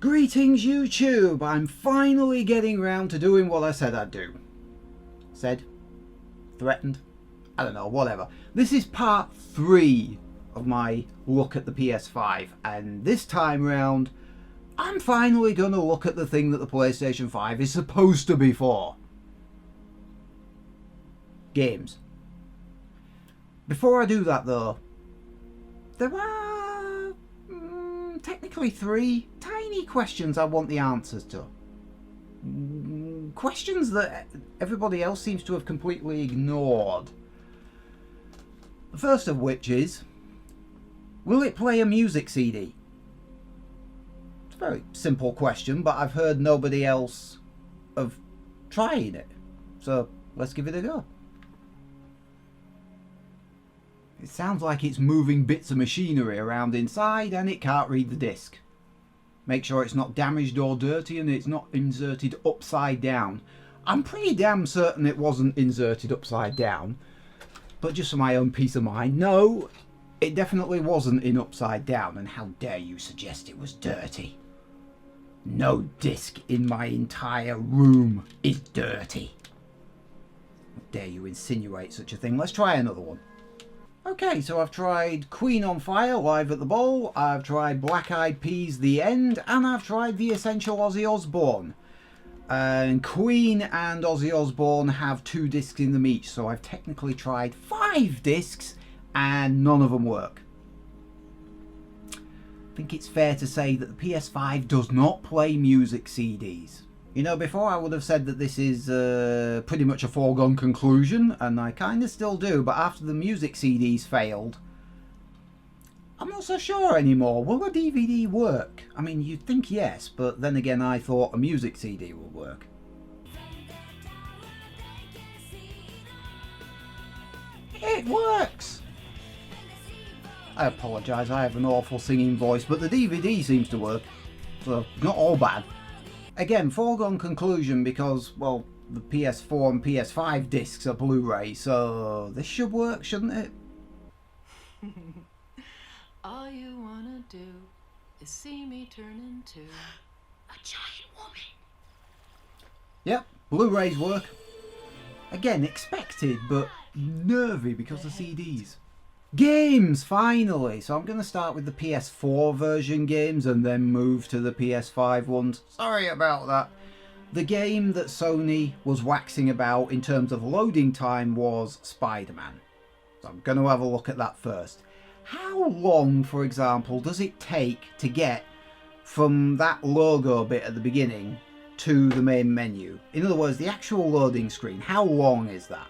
Greetings YouTube, I'm finally getting round to doing what I said I'd do. Said? Threatened? I don't know, whatever. This is part 3 of my look at the PS5, and this time round I'm finally going to look at the thing that the PlayStation 5 is supposed to be for. Games. Before I do that though, there are technically 3 tiny questions I want the answers to. Questions that everybody else seems to have completely ignored. The first of which is, will it play a music CD? It's a very simple question, but I've heard nobody else of trying it. So let's give it a go. It sounds like it's moving bits of machinery around inside and it can't read the disc. Make sure it's not damaged or dirty and it's not inserted upside down. I'm pretty damn certain it wasn't inserted upside down, but just for my own peace of mind, no, it definitely wasn't in upside down, and how dare you suggest it was dirty. No disc in my entire room is dirty. How dare you insinuate such a thing? Let's try another one. Okay, so I've tried Queen on Fire, Live at the Bowl, I've tried Black Eyed Peas, The End, and I've tried The Essential Ozzy Osbourne. And Queen and Ozzy Osbourne have 2 discs in them each, so I've technically tried 5 discs and none of them work. I think it's fair to say that the PS5 does not play music CDs. You know, before I would have said that this is pretty much a foregone conclusion, and I kind of still do, but after the music CDs failed, I'm not so sure anymore. Will a DVD work? I mean, you'd think yes, but then again I thought a music CD would work. It works! I apologise, I have an awful singing voice, but the DVD seems to work, so not all bad. Again, foregone conclusion because, well, the PS4 and PS5 discs are Blu-ray, so this should work, shouldn't it? All you wanna do is see me turn into a giant woman. Yep, Blu-rays work. Again, expected, but nervy because of CDs. Games, finally! So I'm going to start with the PS4 version games and then move to the PS5 ones. Sorry about that. The game that Sony was waxing about in terms of loading time was SpiderMan. So I'm going to have a look at that first. How long, for example, does it take to get from that logo bit at the beginning to the main menu? In other words, the actual loading screen, how long is that?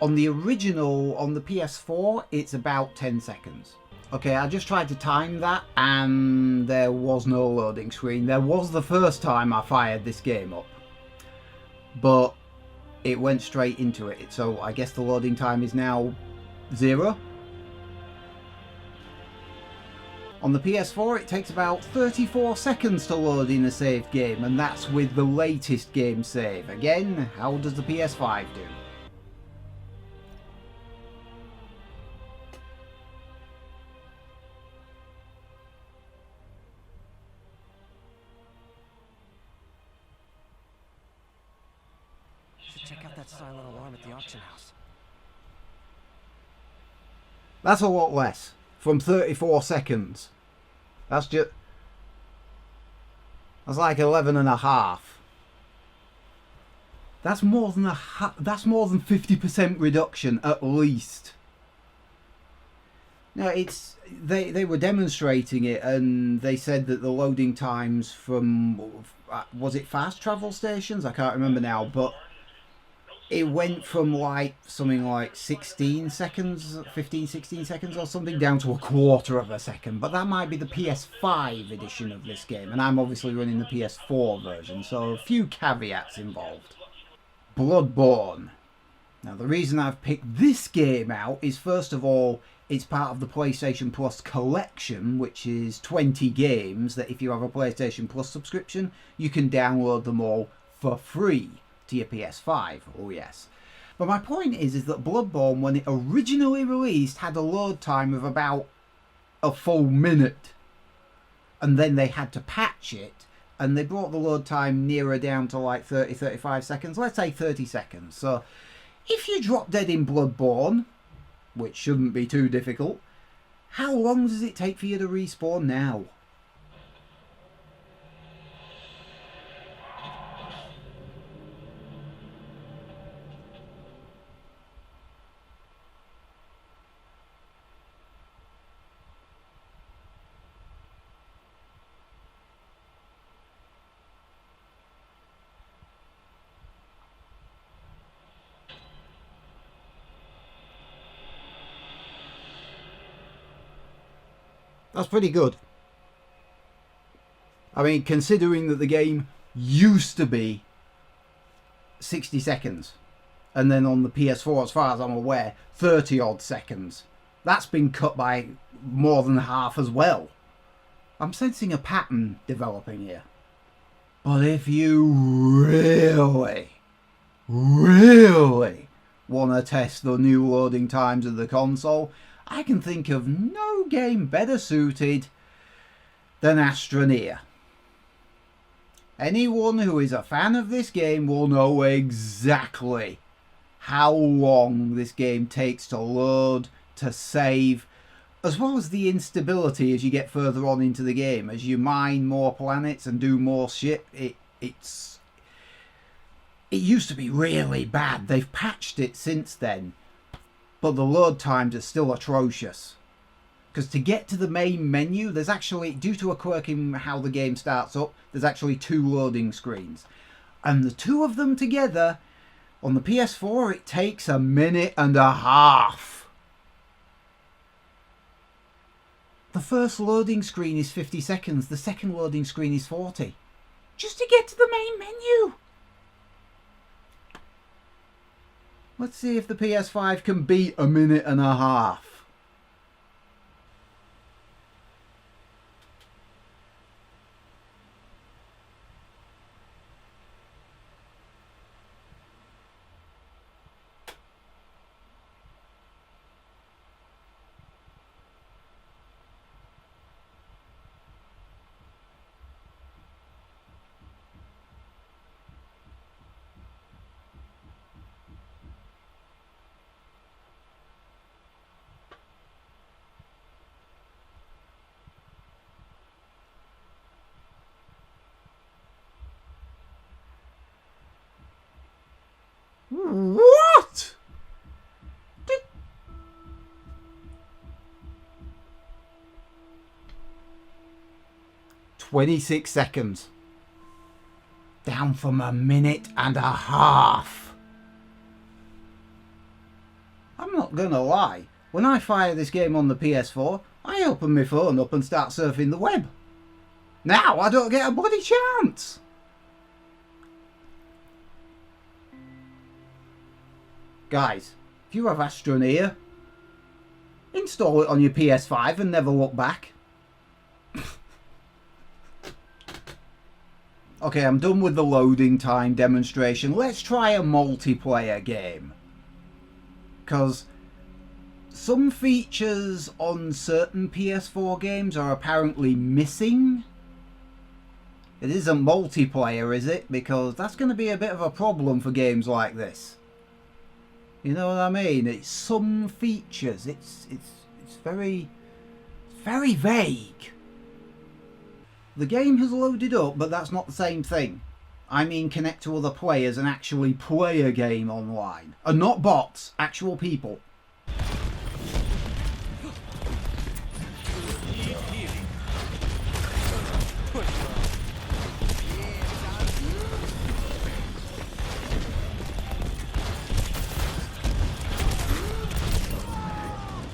On the original, on the PS4, it's about 10 seconds. Okay, I just tried to time that and there was no loading screen. There was the first time I fired this game up, but it went straight into it. So I guess the loading time is now 0. On the PS4, it takes about 34 seconds to load in a saved game, and that's with the latest game save. Again, how does the PS5 do? Check out that silent alarm at the auction house. That's a lot less. From 34 seconds. That's like 11 and a half. That's more than that's more than 50% reduction at least. Now they were demonstrating it and they said that the loading times from, was it fast travel stations? I can't remember now, but it went from like something like 16 seconds, 15, 16 seconds or something, down to a quarter of a second. But that might be the PS5 edition of this game, and I'm obviously running the PS4 version, so a few caveats involved. Bloodborne. Now the reason I've picked this game out is, first of all, it's part of the PlayStation Plus collection, which is 20 games that if you have a PlayStation Plus subscription, you can download them all for free to your PS5, oh yes. But my point is that Bloodborne, when it originally released, had a load time of about a full minute. And then they had to patch it and they brought the load time nearer down to like 30-35 seconds. Let's say 30 seconds. So if you drop dead in Bloodborne, which shouldn't be too difficult, how long does it take for you to respawn now? That's pretty good. I mean, considering that the game used to be 60 seconds, and then on the PS4, as far as I'm aware, 30 odd seconds. That's been cut by more than half as well. I'm sensing a pattern developing here. But if you really want to test the new loading times of the console, I can think of no game better suited than Astroneer. Anyone who is a fan of this game will know exactly how long this game takes to load, to save, as well as the instability as you get further on into the game. As you mine more planets and do more shit, it used to be really bad. They've patched it since then, but the load times are still atrocious. Because to get to the main menu, there's actually, due to a quirk in how the game starts up, there's actually 2 loading screens. And the 2 of them together, on the PS4, it takes a minute and a half. The first loading screen is 50 seconds, the second loading screen is 40. Just to get to the main menu. Let's see if the PS5 can beat a minute and a half. What? 26 seconds. Down from a minute and a half. I'm not gonna lie. When I fire this game on the PS4, I open my phone up and start surfing the web. Now I don't get a bloody chance. Guys, if you have Astroneer, install it on your PS5 and never look back. Okay, I'm done with the loading time demonstration. Let's try a multiplayer game. Because some features on certain PS4 games are apparently missing. It isn't multiplayer, is it? Because that's going to be a bit of a problem for games like this. You know what I mean? It's some features. It's very vague. The game has loaded up, but that's not the same thing. I mean connect to other players and actually play a game online. And not bots, actual people.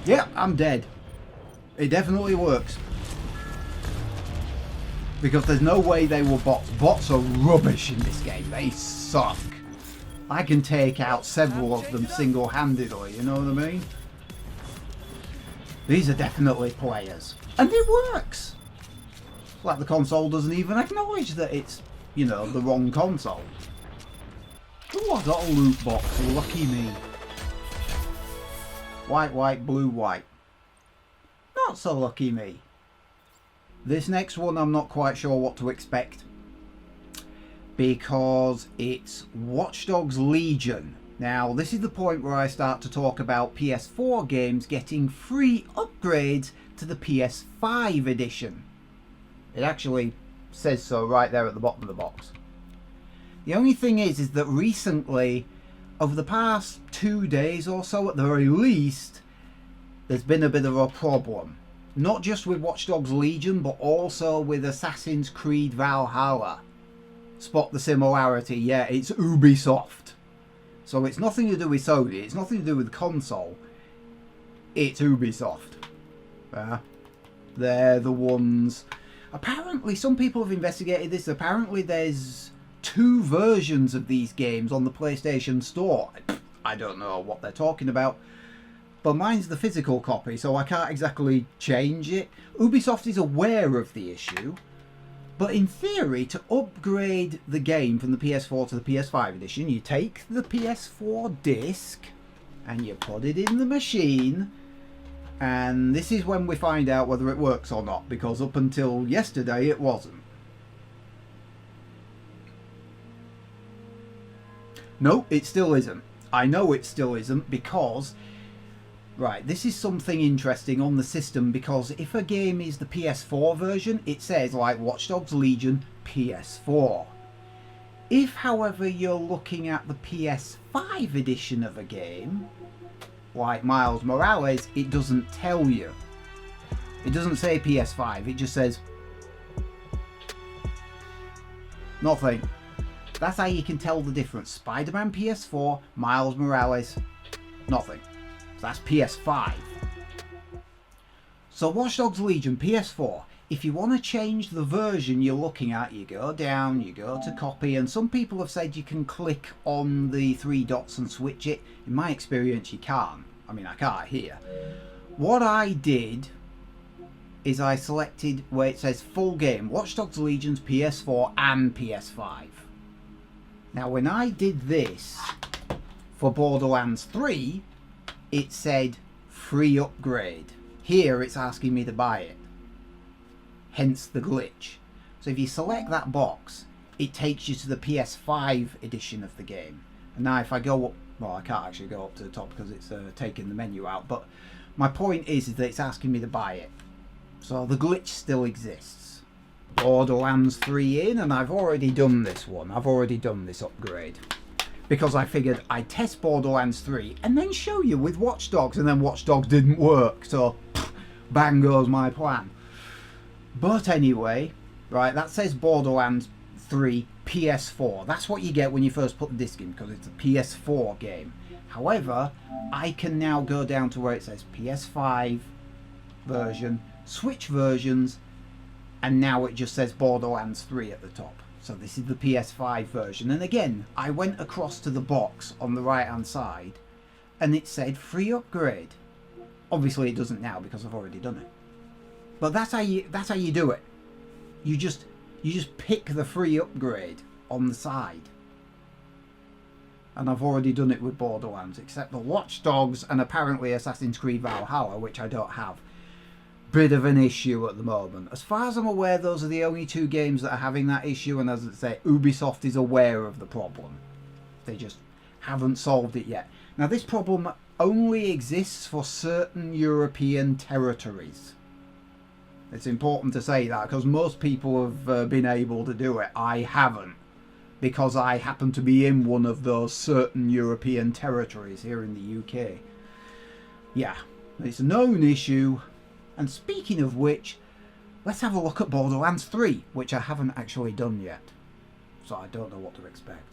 Yep, I'm dead. It definitely works. Because there's no way they were bots. Bots are rubbish in this game. They suck. I can take out several of them single-handedly, you know what I mean? These are definitely players. And it works! It's like the console doesn't even acknowledge that it's, you know, the wrong console. Ooh, I got a loot box. Lucky me. White, white, blue, white. Not so lucky me. This next one I'm not quite sure what to expect. because it's Watch Dogs Legion. Now, this is the point where I start to talk about PS4 games getting free upgrades to the PS5 edition. It actually says so right there at the bottom of the box. The only thing is that recently, over the past 2 days or so at the very least, there's been a bit of a problem. Not just with Watch Dogs Legion, but also with Assassin's Creed Valhalla. Spot the similarity? Yeah, it's Ubisoft. So it's nothing to do with Sony, it's nothing to do with the console. It's Ubisoft. They're the ones. Apparently, some people have investigated this. Apparently, there's 2 versions of these games on the PlayStation Store. I don't know what they're talking about. But mine's the physical copy, so I can't exactly change it. Ubisoft is aware of the issue. But in theory, to upgrade the game from the PS4 to the PS5 edition, you take the PS4 disc and you put it in the machine. And this is when we find out whether it works or not, because up until yesterday it wasn't. No, it still isn't. I know it still isn't because... Right, this is something interesting on the system, because if a game is the PS4 version, it says like Watch Dogs Legion PS4. If, however, you're looking at the PS5 edition of a game, like Miles Morales, it doesn't tell you. It doesn't say PS5, it just says nothing. That's how you can tell the difference. SpiderMan PS4, Miles Morales, nothing. That's PS5. So Watch Dogs Legion PS4, if you want to change the version you're looking at, you go down, you go to copy, and some people have said you can click on the 3 dots and switch it. In my experience, you can't. I mean, I can't here. What I did is I selected where it says full game, Watch Dogs Legion's PS4 and PS5. Now, when I did this for Borderlands 3, it said free upgrade. Here it's asking me to buy it. Hence the glitch. So if you select that box, it takes you to the PS5 edition of the game. And now if I go up, well, I can't actually go up to the top because it's taking the menu out, but my point is that it's asking me to buy it. So the glitch still exists. Borderlands 3 in, and I've already done this one. I've already done this upgrade. Because I figured I'd test Borderlands 3 and then show you with Watch Dogs, and then Watch Dogs didn't work, so bang goes my plan. But anyway, right, that says Borderlands 3 PS4. That's what you get when you first put the disc in, because it's a PS4 game. However, I can now go down to where it says PS5 version, switch versions, and now it just says Borderlands 3 at the top. So this is the PS5 version. And again, I went across to the box on the right hand side and it said free upgrade. Obviously it doesn't now because I've already done it. But that's how you do it. You just pick the free upgrade on the side. And I've already done it with Borderlands, except for Watch Dogs and apparently Assassin's Creed Valhalla, which I don't have. Bit of an issue at the moment. As far as I'm aware, those are the only 2 games that are having that issue, and as I say, Ubisoft is aware of the problem. They just haven't solved it yet. Now, this problem only exists for certain European territories. It's important to say that, because most people have been able to do it. I haven't, because I happen to be in one of those certain European territories here in the UK. Yeah, it's a known issue. And speaking of which, let's have a look at Borderlands 3, which I haven't actually done yet. So I don't know what to expect.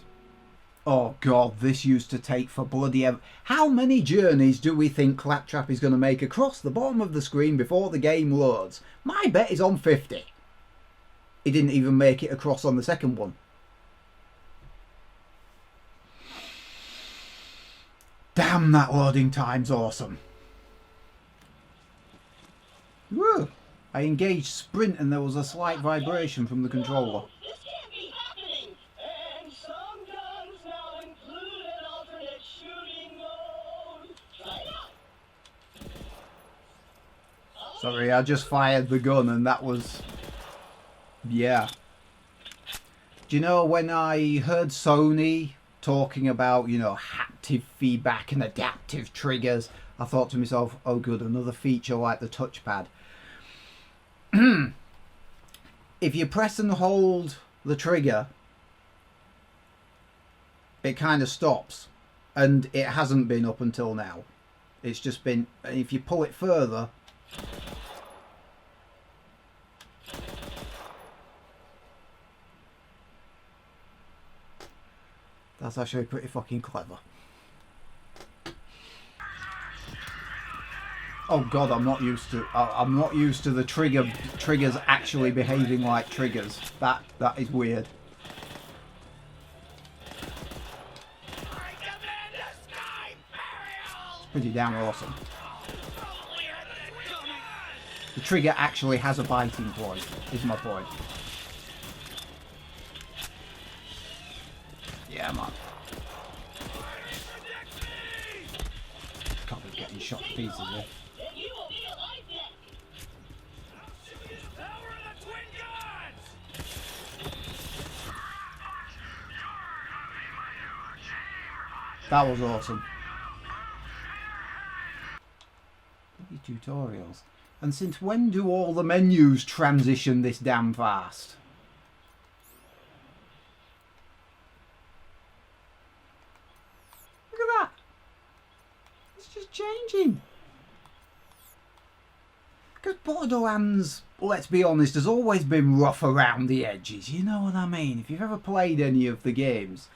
Oh god, this used to take for bloody ever. How many journeys do we think Claptrap is going to make across the bottom of the screen before the game loads? My bet is on 50. He didn't even make it across on the second one. Damn, that loading time's awesome. Woo! I engaged sprint and there was a slight vibration from the controller. This can't be happening. And some guns now include an alternate shooting mode. Try it out. Sorry, I just fired the gun and that was... Yeah. Do you know when I heard Sony talking about, you know, haptic feedback and adaptive triggers, I thought to myself, oh good, another feature like the touchpad. If you press and hold the trigger, it kind of stops, and it hasn't been up until now. It's just been, if you pull it further, that's actually pretty fucking clever. Oh god, I'm not used to the triggers actually behaving like triggers. That is weird. It's pretty damn awesome. The trigger actually has a biting point, is my point. Yeah, man. Can't be getting shot to pieces here. You will be alive yet. That was awesome. Tutorials. And since when do all the menus transition this damn fast? Look at that. It's just changing. Because Borderlands, let's be honest, has always been rough around the edges. You know what I mean? If you've ever played any of the games,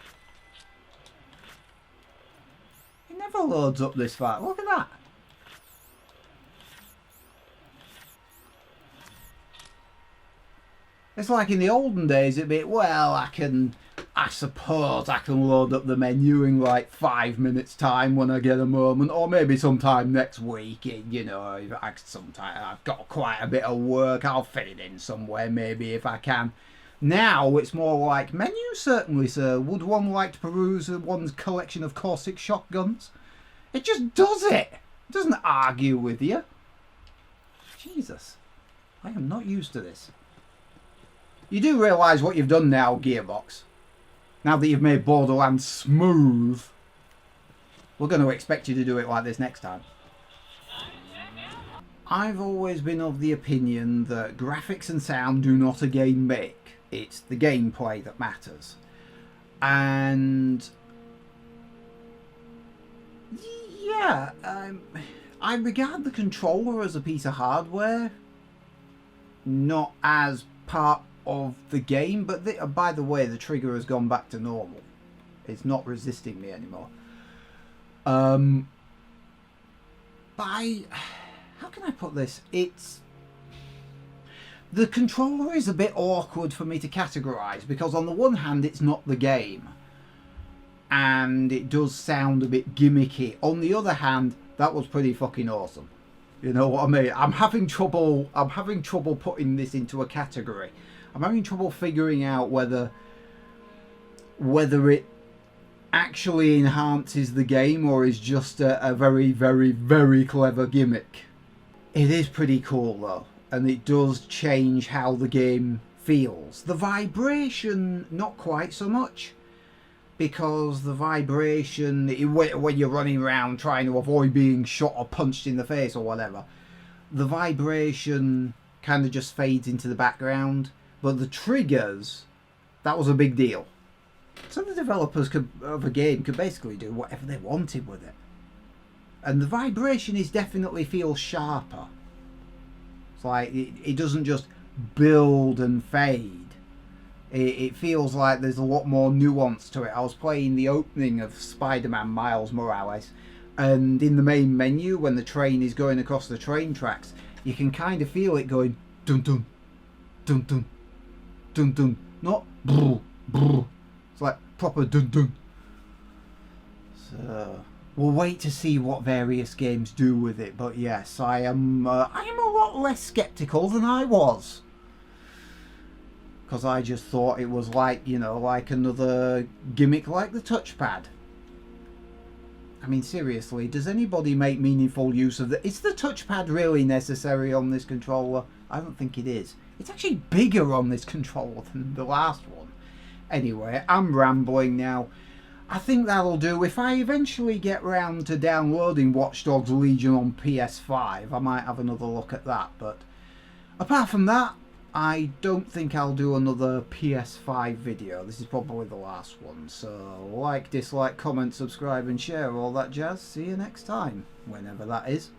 it never loads up this fast. Look at that. It's like in the olden days, it'd be, well, I suppose I can load up the menu in like 5 minutes time when I get a moment, or maybe sometime next week, you know, if I've got quite a bit of work, I'll fit it in somewhere, maybe if I can. Now, it's more like, menu certainly, sir. Would one like to peruse one's collection of Corsic shotguns? It just does it. It doesn't argue with you. Jesus. I am not used to this. You do realise what you've done now, Gearbox. Now that you've made Borderlands smooth, we're going to expect you to do it like this next time. I've always been of the opinion that graphics and sound do not a game make. It's the gameplay that matters. And yeah, I regard the controller as a piece of hardware, not as part of the game, but by the way, the trigger has gone back to normal. It's not resisting me anymore. But how can I put this? The controller is a bit awkward for me to categorise, because on the one hand it's not the game and it does sound a bit gimmicky. On the other hand, that was pretty fucking awesome. You know what I mean? I'm having trouble putting this into a category. I'm having trouble figuring out whether it actually enhances the game or is just a very, very, very clever gimmick. It is pretty cool though, and it does change how the game feels. The vibration, not quite so much, because the vibration, when you're running around trying to avoid being shot or punched in the face or whatever, the vibration kind of just fades into the background. But the triggers, that was a big deal. So the developers of a game could basically do whatever they wanted with it. And the vibration definitely feels sharper. It's like it doesn't just build and fade. It feels like there's a lot more nuance to it. I was playing the opening of SpiderMan Miles Morales, and in the main menu, when the train is going across the train tracks, you can kind of feel it going dun dun dun dun dun dun, not brr brr. It's like proper dun dun. So we'll wait to see what various games do with it. But yes, I am a lot less skeptical than I was, because I just thought it was like, you know, like another gimmick like the touchpad. I mean, seriously, does anybody make meaningful use of the... Is the touchpad really necessary on this controller? I don't think it is. It's actually bigger on this controller than the last one. Anyway, I'm rambling now. I think that'll do. If I eventually get round to downloading Watch Dogs Legion on PS5, I might have another look at that. But apart from that, I don't think I'll do another PS5 video. This is probably the last one. So like, dislike, comment, subscribe and share, all that jazz. See you next time, whenever that is.